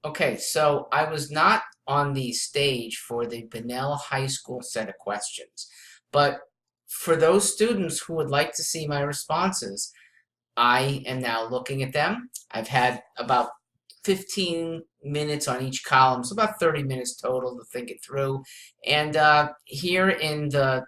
Okay, so I was not on the stage for the Bunnell High School set of questions, but for those students who would like to see my responses, I am now looking at them. I've had about 15 minutes on each column, so about 30 minutes total to think it through. And here in the,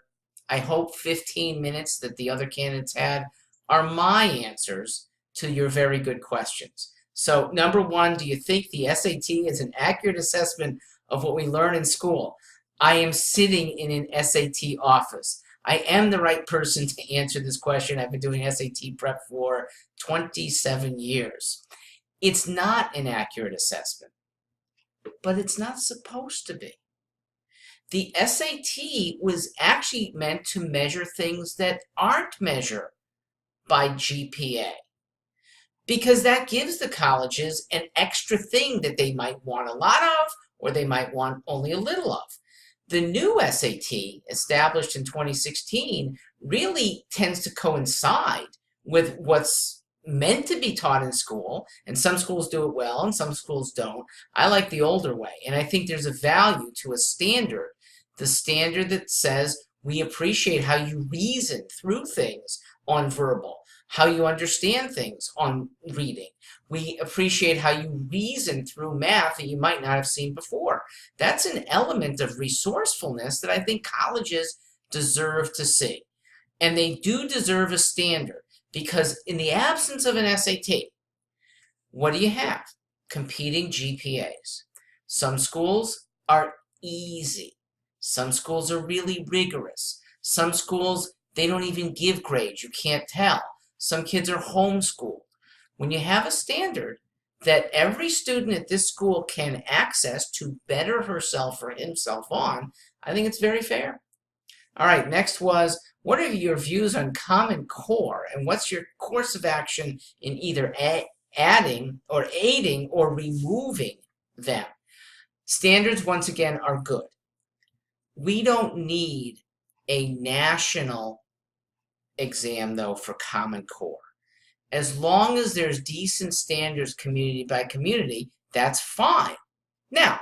I hope, 15 minutes that the other candidates had are my answers to your very good questions. So, number one, do you think the SAT is an accurate assessment of what we learn in school? I am sitting in an SAT office. I am the right person to answer this question. I've been doing SAT prep for 27 years. It's not an accurate assessment, but it's not supposed to be. The SAT was actually meant to measure things that aren't measured by GPA, because that gives the colleges an extra thing that they might want a lot of or they might want only a little of. The new SAT, established in 2016, really tends to coincide with what's meant to be taught in school, and some schools do it well and some schools don't. I like the older way, and I think there's a value to a standard, the standard that says we appreciate how you reason through things on verbal, how you understand things on reading. We appreciate how you reason through math that you might not have seen before. That's an element of resourcefulness that I think colleges deserve to see. And they do deserve a standard, because in the absence of an SAT, what do you have? Competing GPAs. Some schools are easy. Some schools are really rigorous. Some schools, they don't even give grades. You can't tell. Some kids are homeschooled. When you have a standard that every student at this school can access to better herself or himself on, I think it's very fair. All right, next was, what are your views on Common Core, and what's your course of action in either adding or aiding or removing them? Standards, once again, are good. We don't need a national exam, though, for Common Core. As long as there's decent standards community by community, that's fine. Now,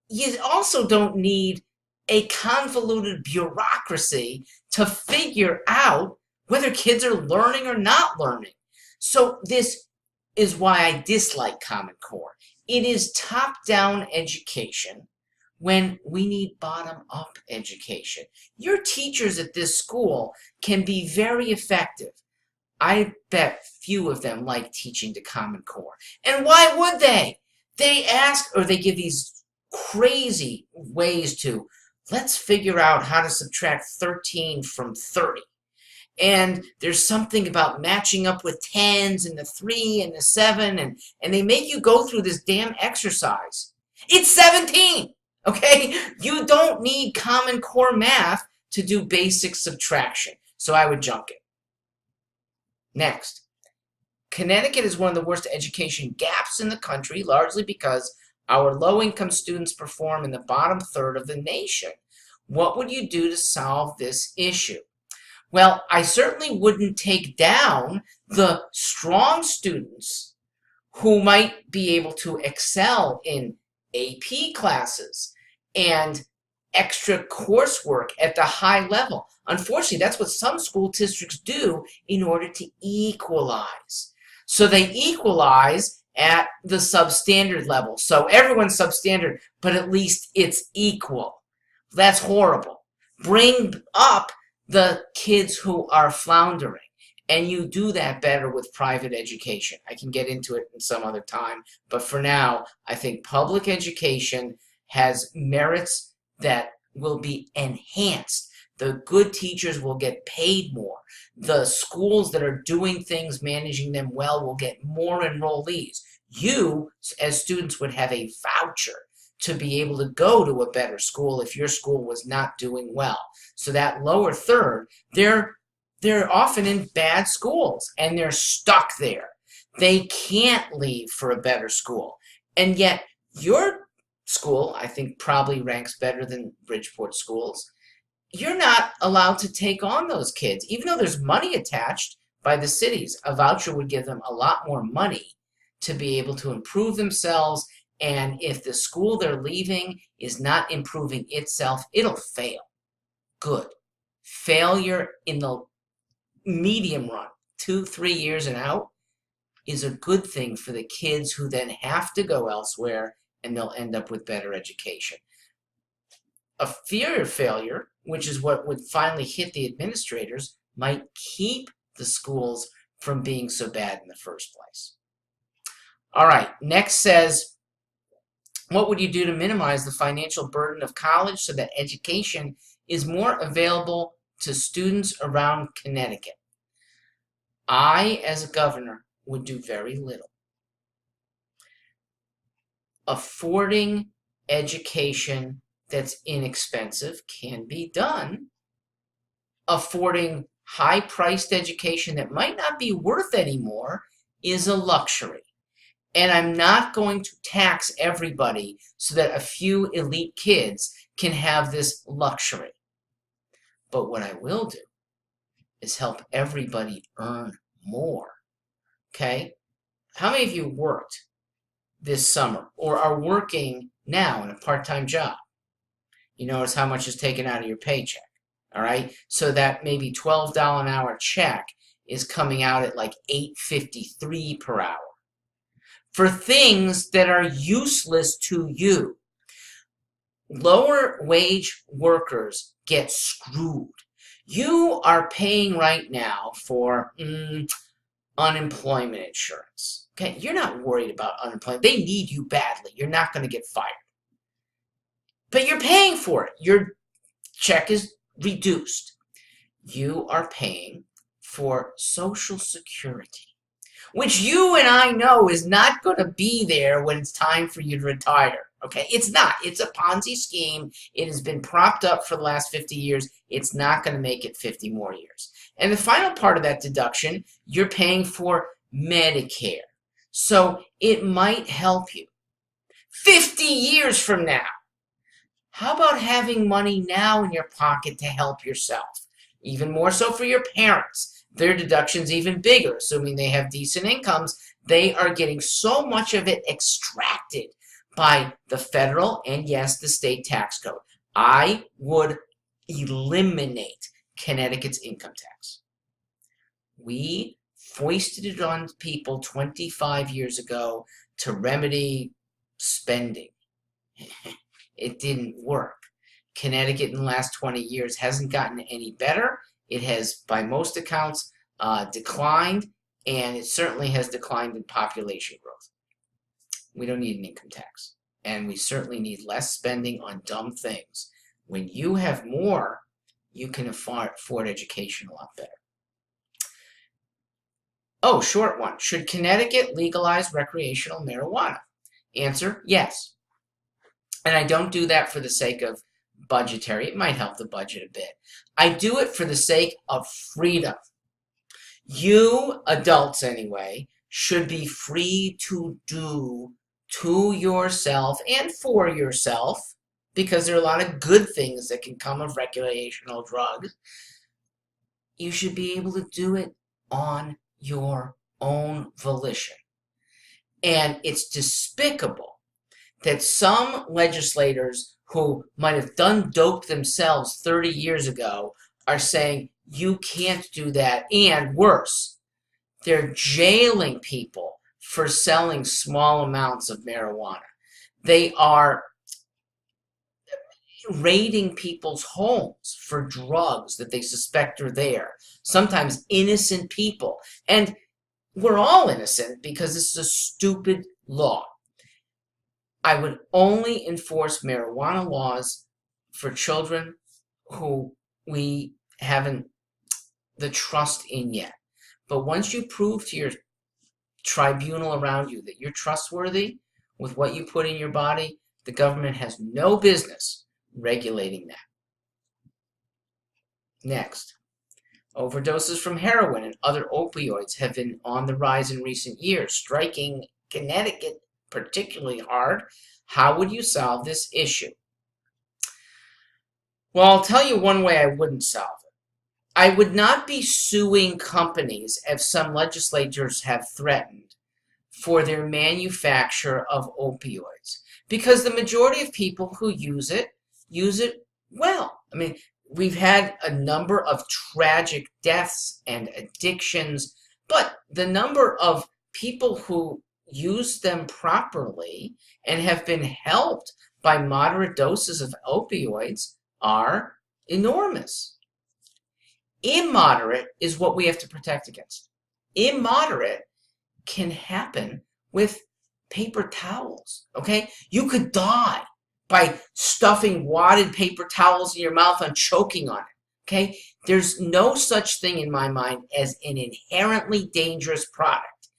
you also don't need a convoluted bureaucracy to figure out whether kids are learning or not learning. So this is why I dislike Common Core. It is top-down education when we need bottom-up education. Your teachers at this school can be very effective. I bet few of them like teaching to Common Core. And why would they? They ask, or they give these crazy ways to, let's figure out how to subtract 13 from 30. And there's something about matching up with 10s and the 3 and the 7, and they make you go through this damn exercise. It's 17, okay? You don't need Common Core math to do basic subtraction, so I would junk it. Next, Connecticut is one of the worst education gaps in the country, largely because our low-income students perform in the bottom third of the nation. What would you do to solve this issue? Well, I certainly wouldn't take down the strong students who might be able to excel in AP classes and extra coursework at the high level. Unfortunately, that's what some school districts do in order to equalize. So they equalize at the substandard level. So everyone's substandard, but at least it's equal. That's horrible. Bring up the kids who are floundering, and you do that better with private education. I can get into it in some other time, but for now, I think public education has merits that will be enhanced. The good teachers will get paid more. The schools that are doing things, managing them well, will get more enrollees. You, as students, would have a voucher to be able to go to a better school if your school was not doing well. So that lower third, they're often in bad schools, and they're stuck there. They can't leave for a better school. And yet, your school, I think, probably ranks better than Bridgeport schools. You're not allowed to take on those kids. Even though there's money attached by the cities, a voucher would give them a lot more money to be able to improve themselves And if the school they're leaving is not improving itself, it'll fail. Good. Failure in the medium run, 2-3 years and out, is a good thing for the kids who then have to go elsewhere, and they'll end up with better education. A fear of failure, which is what would finally hit the administrators, might keep the schools from being so bad in the first place. All right, next says, what would you do to minimize the financial burden of college so that education is more available to students around Connecticut? I, as a governor, would do very little. Affording education that's inexpensive can be done. Affording high-priced education that might not be worth anymore is a luxury. And I'm not going to tax everybody so that a few elite kids can have this luxury. But what I will do is help everybody earn more. Okay? How many of you worked this summer or are working now in a part-time job? You notice how much is taken out of your paycheck. All right? So that maybe $12 an hour check is coming out at like $8.53 per hour for things that are useless to you. Lower wage workers get screwed. You are paying right now for unemployment insurance. Okay, you're not worried about unemployment. They need you badly. You're not going to get fired. But you're paying for it. Your check is reduced. You are paying for Social Security, which you and I know is not going to be there when it's time for you to retire. Okay, it's not. It's a Ponzi scheme. It has been propped up for the last 50 years. It's not going to make it 50 more years. And the final part of that deduction, you're paying for Medicare. So it might help you 50 years from now. How about having money now in your pocket to help yourself? Even more so for your parents. Their deduction's even bigger, assuming they have decent incomes. They are getting so much of it extracted by the federal and, yes, the state tax code. I would eliminate Connecticut's income tax. We foisted it on people 25 years ago to remedy spending. It didn't work. Connecticut in the last 20 years hasn't gotten any better. It has, by most accounts, declined, and it certainly has declined in population growth. We don't need an income tax, and we certainly need less spending on dumb things. When you have more, you can afford education a lot better. Oh, short one. Should Connecticut legalize recreational marijuana? Answer, yes. And I don't do that for the sake of budgetary. It might help the budget a bit. I do it for the sake of freedom. You, adults anyway, should be free to do to yourself and for yourself, because there are a lot of good things that can come of recreational drugs. You should be able to do it on your own volition. And it's despicable that some legislators who might have done dope themselves 30 years ago are saying you can't do that, and worse, they're jailing people for selling small amounts of marijuana. They are raiding people's homes for drugs that they suspect are there, sometimes innocent people. And we're all innocent because this is a stupid law. I would only enforce marijuana laws for children who we haven't the trust in yet. But once you prove to your tribunal around you that you're trustworthy with what you put in your body, the government has no business regulating that. Next, overdoses from heroin and other opioids have been on the rise in recent years, striking Connecticut particularly hard. How would you solve this issue? Well, I'll tell you one way I wouldn't solve it. I would not be suing companies, as some legislators have threatened, for their manufacture of opioids, because the majority of people who use it well. I mean, we've had a number of tragic deaths and addictions, but the number of people who use them properly and have been helped by moderate doses of opioids are enormous. Immoderate is what we have to protect against. Immoderate can happen with paper towels, okay? You could die by stuffing wadded paper towels in your mouth and choking on it, okay? There's no such thing in my mind as an inherently dangerous product.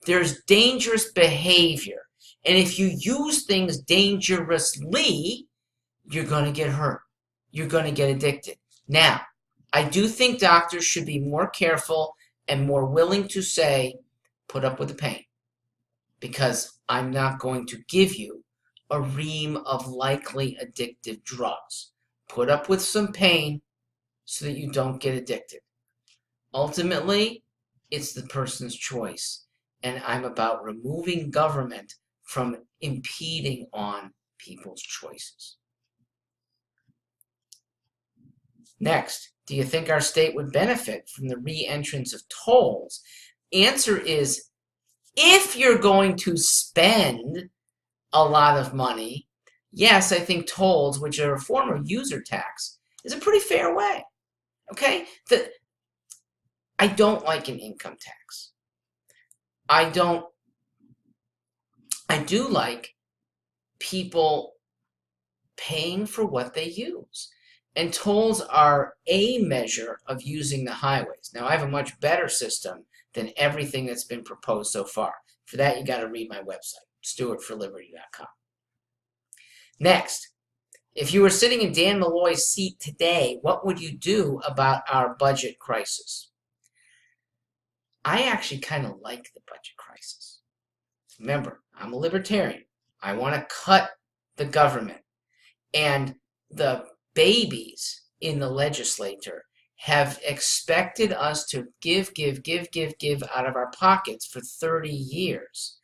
There's dangerous behavior, and if you use things dangerously, you're going to get hurt. You're going to get addicted. Now, I do think doctors should be more careful and more willing to say, put up with the pain, because I'm not going to give you a ream of likely addictive drugs. Put up with some pain so that you don't get addicted. Ultimately, it's the person's choice, and I'm about removing government from impeding on people's choices. Next, do you think our state would benefit from the re-entrance of tolls? Answer is, if you're going to spend a lot of money, yes, I think tolls, which are a form of user tax, is a pretty fair way. Okay? I don't like an income tax. I do like people paying for what they use. And tolls are a measure of using the highways. Now, I have a much better system than everything that's been proposed so far. For that, you got to read my website, stewartforliberty.com. Next, if you were sitting in Dan Malloy's seat today, what would you do about our budget crisis? I actually kind of like the budget crisis. Remember, I'm a libertarian. I want to cut the government. And the babies in the legislature have expected us to give out of our pockets for 30 years.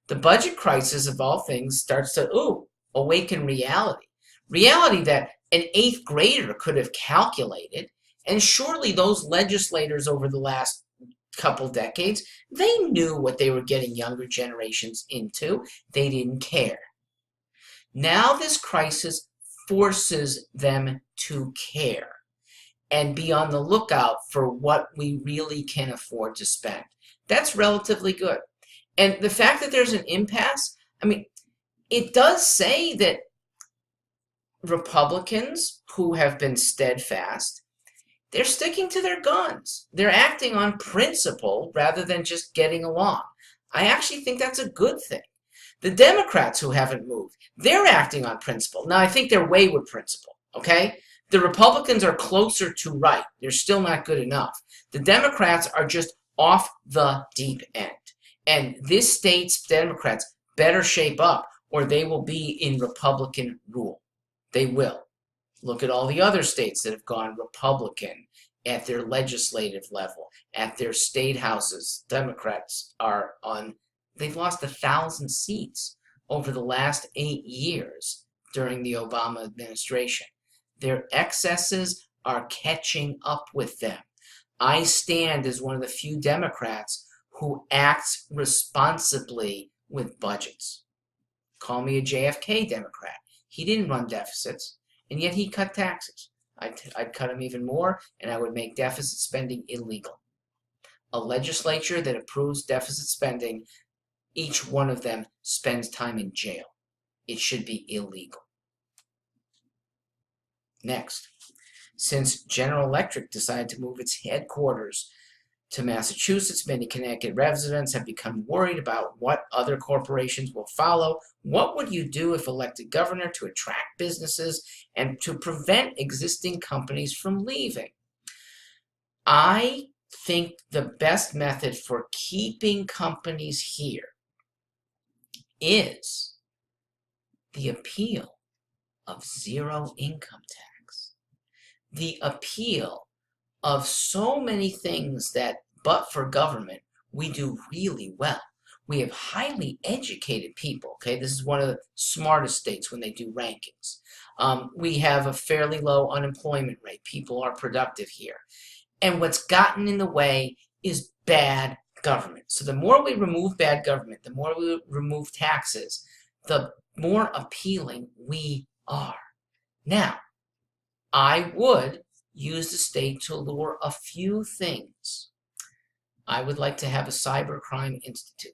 The budget crisis, of all things, starts to, awaken reality. Reality that an 8th grader could have calculated, and surely those legislators over the last couple decades, they knew what they were getting younger generations into. They didn't care. Now this crisis forces them to care and be on the lookout for what we really can afford to spend. That's relatively good. And the fact that there's an impasse, I mean, it does say that Republicans who have been steadfast, they're sticking to their guns. They're acting on principle rather than just getting along. I actually think that's a good thing. The Democrats who haven't moved, they're acting on principle. Now, I think they're wayward principle, okay? The Republicans are closer to right. They're still not good enough. The Democrats are just off the deep end. And this state's Democrats better shape up or they will be in Republican rule. They will. Look at all the other states that have gone Republican at their legislative level, at their state houses. Democrats are on, they've lost 1,000 seats over the last 8 years during the Obama administration. Their excesses are catching up with them. I stand as one of the few Democrats who acts responsibly with budgets. Call me a JFK Democrat. He didn't run deficits, and yet he cut taxes. I'd cut them even more, and I would make deficit spending illegal. A legislature that approves deficit spending, each one of them spends time in jail. It should be illegal. Next, since General Electric decided to move its headquarters to Massachusetts, many Connecticut residents have become worried about what other corporations will follow. What would you do if elected governor to attract businesses and to prevent existing companies from leaving? I think the best method for keeping companies here is the appeal of zero income tax. The appeal of so many things that, but for government, we do really well. we have highly educated people. Okay, this is one of the smartest states when they do rankings. We have a fairly low unemployment rate. People are productive here. And what's gotten in the way is bad government. So the more we remove bad government, the more we remove taxes, the more appealing we are. Now, I would use the state to lure a few things. I would like to have a cybercrime institute.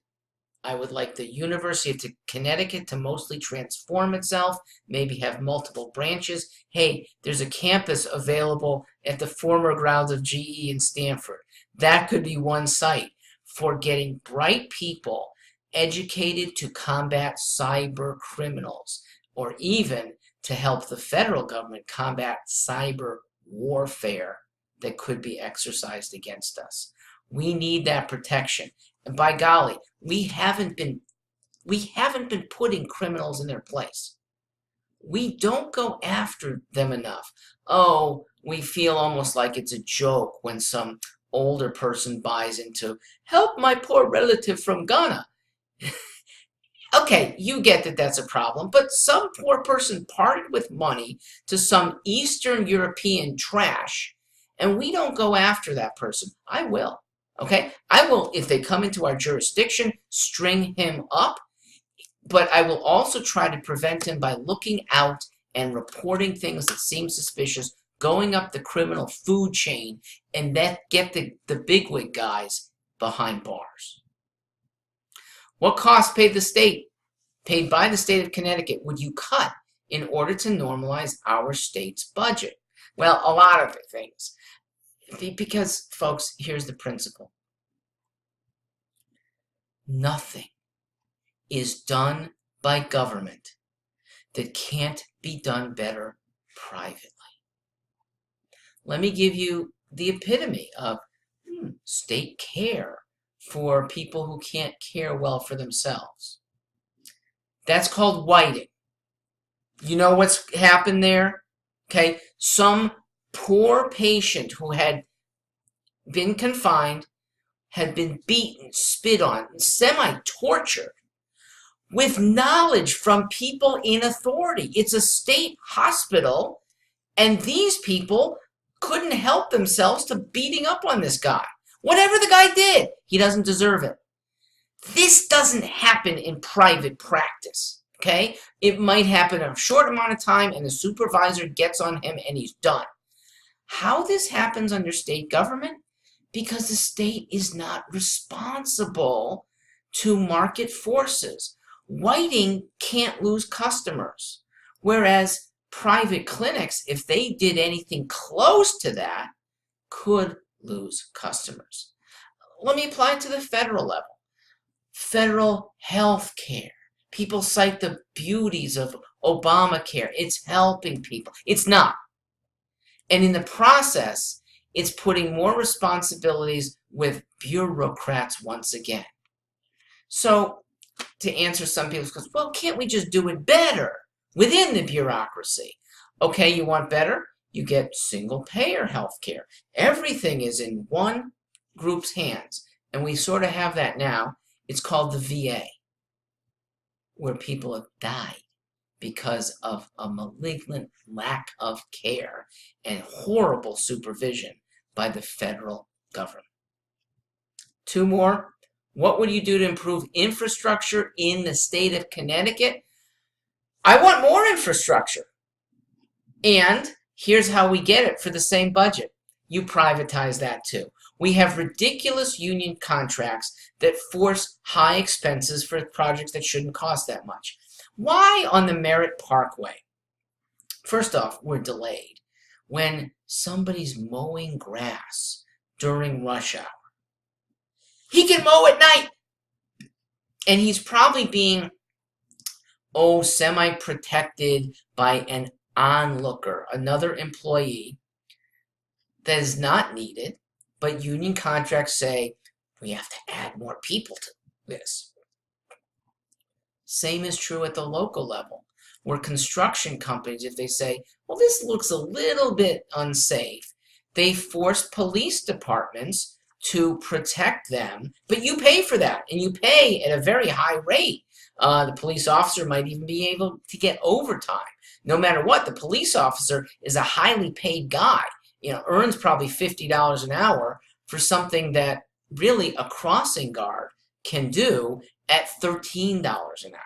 I would like the University of Connecticut to mostly transform itself, maybe have multiple branches. Hey, there's a campus available at the former grounds of GE in Stanford. That could be one site for getting bright people educated to combat cyber criminals, or even to help the federal government combat cyber warfare that could be exercised against us. We need that protection. And by golly, we haven't been putting criminals in their place. We don't go after them enough. Oh, we feel almost like it's a joke when some older person buys into, help my poor relative from Ghana. Okay, you get that that's a problem, but some poor person parted with money to some Eastern European trash, and we don't go after that person. I will. Okay, I will, if they come into our jurisdiction, string him up, but I will also try to prevent him by looking out and reporting things that seem suspicious, going up the criminal food chain, and that get the bigwig guys behind bars. What cost paid by the state of Connecticut would you cut in order to normalize our state's budget? Well, a lot of things. Because, folks, here's the principle. Nothing is done by government that can't be done better privately. Let me give you the epitome of state care for people who can't care well for themselves. That's called whiting. You know what's happened there? Okay, some poor patient who had been confined, had been beaten, spit on, semi-tortured, with knowledge from people in authority. It's a state hospital, and these people couldn't help themselves to beating up on this guy. Whatever the guy did, he doesn't deserve it. This doesn't happen in private practice, okay? It might happen in a short amount of time, and the supervisor gets on him, and he's done. How this happens under state government? Because the state is not responsible to market forces. Whiting can't lose customers, whereas private clinics, if they did anything close to that, could lose customers. Let me apply it to the federal level. Federal health care. People cite the beauties of Obamacare. It's helping people. It's not. And in the process, it's putting more responsibilities with bureaucrats once again. So, to answer some people's questions, well, can't we just do it better within the bureaucracy? Okay, you want better? You get single-payer health care. Everything is in one group's hands, and we sort of have that now. It's called the VA, where people have died because of a malignant lack of care and horrible supervision by the federal government. Two more. What would you do to improve infrastructure in the state of Connecticut? I want more infrastructure. And here's how we get it for the same budget. You privatize that too. We have ridiculous union contracts that force high expenses for projects that shouldn't cost that much. Why on the Merritt Parkway? First off, we're delayed. When somebody's mowing grass during rush hour, he can mow at night. And he's probably being, semi-protected by an onlooker, another employee that is not needed, but union contracts say we have to add more people to this. Same is true at the local level, where construction companies, if they say, well, this looks a little bit unsafe, they force police departments to protect them, but you pay for that, and you pay at a very high rate. The police officer might even be able to get overtime. No matter what, the police officer is a highly paid guy. Earns probably $50 an hour for something that really a crossing guard can do at $13 an hour.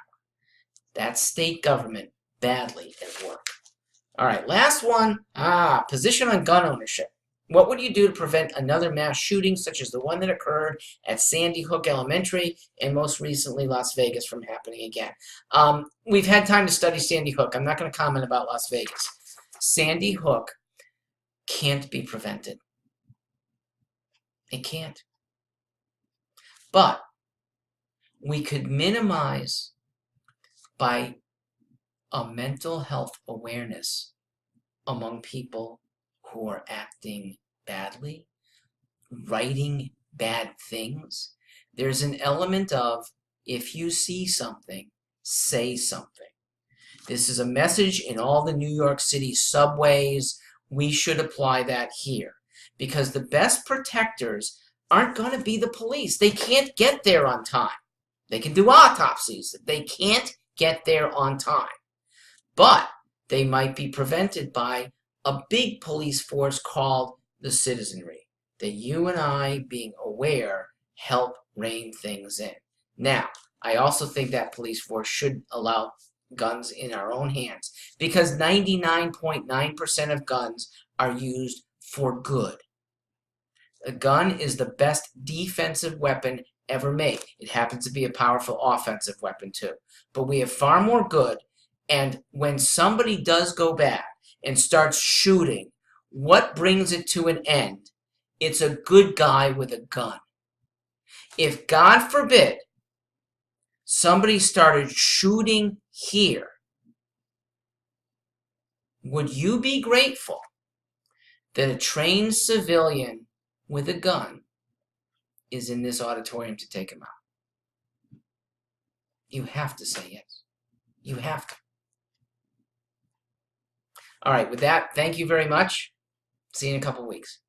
That's state government badly at work. All right, last one. Position on gun ownership. What would you do to prevent another mass shooting such as the one that occurred at Sandy Hook Elementary and most recently Las Vegas from happening again? We've had time to study Sandy Hook. I'm not going to comment about Las Vegas. Sandy Hook can't be prevented. It can't. But we could minimize by a mental health awareness among people who are acting badly, writing bad things. There's an element of, if you see something, say something. This is a message in all the New York City subways. We should apply that here, because the best protectors aren't going to be the police. They can't get there on time. They can do autopsies. They can't get there on time. But they might be prevented by a big police force called the citizenry, that you and I, being aware, help rein things in. Now, I also think that police force should allow guns in our own hands, because 99.9% of guns are used for good. A gun is the best defensive weapon ever made. It happens to be a powerful offensive weapon too. But we have far more good, and when somebody does go bad and starts shooting, what brings it to an end? It's a good guy with a gun. If, God forbid, somebody started shooting here, would you be grateful that a trained civilian with a gun is in this auditorium to take him out? You have to say yes. You have to. All right, with that, thank you very much. See you in a couple weeks.